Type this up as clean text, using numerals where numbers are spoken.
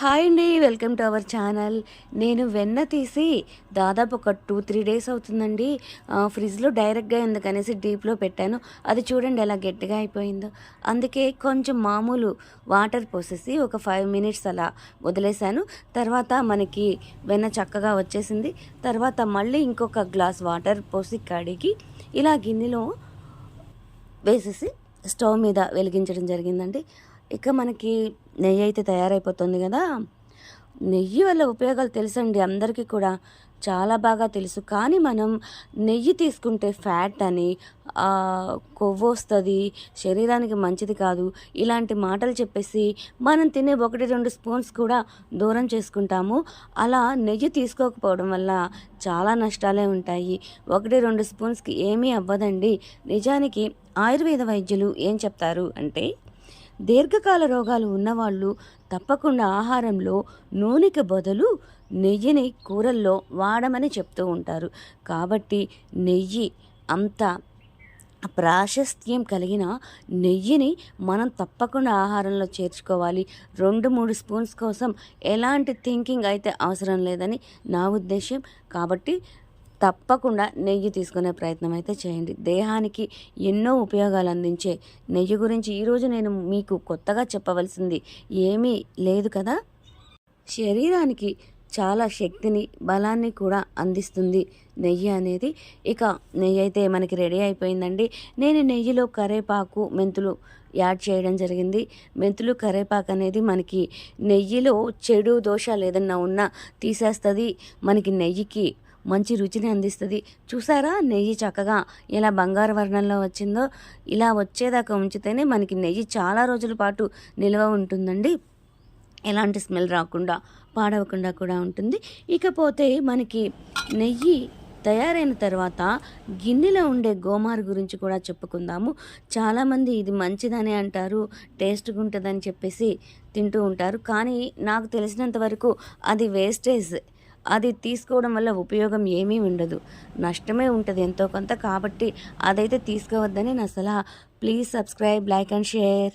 Hi అండి, welcome to our channel. నేను వెన్న తీసి దాదాపు ఒక 2-3 డేస్ అవుతుందండి. ఫ్రిడ్జ్లో డైరెక్ట్గా ఎందుకనేసి డీప్లో పెట్టాను. అది చూడండి ఎలా గట్టిగా అయిపోయిందో. అందుకే కొంచెం మామూలు వాటర్ పోసేసి ఒక 5 మినిట్స్ అలా వదిలేశాను. తర్వాత మనకి వెన్న చక్కగా వచ్చేసింది. తర్వాత మళ్ళీ ఇంకొక గ్లాస్ వాటర్ పోసి కడిగి ఇలా గిన్నెలో వేసేసి స్టవ్ మీద వెలిగించడం జరిగిందండి. ఇక మనకి నెయ్యి అయితే తయారైపోతుంది కదా. నెయ్యి వల్ల ఉపయోగాలు తెలుసండి అందరికీ కూడా, చాలా బాగా తెలుసు. కానీ మనం నెయ్యి తీసుకుంటే ఫ్యాట్ అని, కొవ్వు వస్తుంది, శరీరానికి మంచిది కాదు, ఇలాంటి మాటలు చెప్పేసి మనం తినే 1-2 స్పూన్స్ కూడా దూరం చేసుకుంటాము. అలా నెయ్యి తీసుకోకపోవడం వల్ల చాలా నష్టాలే ఉంటాయి. 1-2 స్పూన్స్కి ఏమీ అవ్వదండి. నిజానికి ఆయుర్వేద వైద్యులు ఏం చెప్తారు అంటే, దీర్ఘకాల రోగాలు ఉన్నవాళ్ళు తప్పకుండా ఆహారంలో నూనెకి బదులు నెయ్యిని కూరల్లో వాడమని చెప్తూ ఉంటారు. కాబట్టి నెయ్యి అంత ప్రాశస్త్యం కలిగిన నెయ్యిని మనం తప్పకుండా ఆహారంలో చేర్చుకోవాలి. 2-3 స్పూన్స్ కోసం ఎలాంటి థింకింగ్ అయితే అవసరం లేదని నా ఉద్దేశం. కాబట్టి తప్పకుండా నెయ్యి తీసుకునే ప్రయత్నం అయితే చేయండి. దేహానికి ఎన్నో ఉపయోగాలు అందించే నెయ్యి గురించి ఈరోజు నేను మీకు కొత్తగా చెప్పవలసింది ఏమీ లేదు కదా. శరీరానికి చాలా శక్తిని, బలాన్ని కూడా అందిస్తుంది నెయ్యి అనేది. ఇక నెయ్యి అయితే మనకి రెడీ అయిపోయిందండి. నేను నెయ్యిలో కరివేపాకు, మెంతులు యాడ్ చేయడం జరిగింది. మెంతులు, కరివేపాకు అనేది మనకి నెయ్యిలో చెడు దోషాలు ఏదన్నా ఉన్నా తీసేస్తుంది. మనకి నెయ్యికి మంచి రుచిని అందిస్తుంది. చూసారా నెయ్యి చక్కగా ఎలా బంగారు వర్ణంలో వచ్చిందో. ఇలా వచ్చేదాకా ఉంచితేనే మనకి నెయ్యి చాలా రోజుల పాటు నిల్వ ఉంటుందండి. ఎలాంటి స్మెల్ రాకుండా, పాడవకుండా కూడా ఉంటుంది. ఇకపోతే మనకి నెయ్యి తయారైన తర్వాత గిన్నెలో ఉండే గోమార్ గురించి కూడా చెప్పుకుందాము. చాలామంది ఇది మంచిదని అంటారు, టేస్ట్గా ఉంటుందని చెప్పేసి తింటూ ఉంటారు. కానీ నాకు తెలిసినంత వరకు అది వేస్టేజ్. అది తీసుకోవడం వల్ల ఉపయోగం ఏమీ ఉండదు, నష్టమే ఉంటుంది ఎంతో కొంత. కాబట్టి అదైతే తీసుకోవద్దని నా సలహా. Please subscribe, like and share.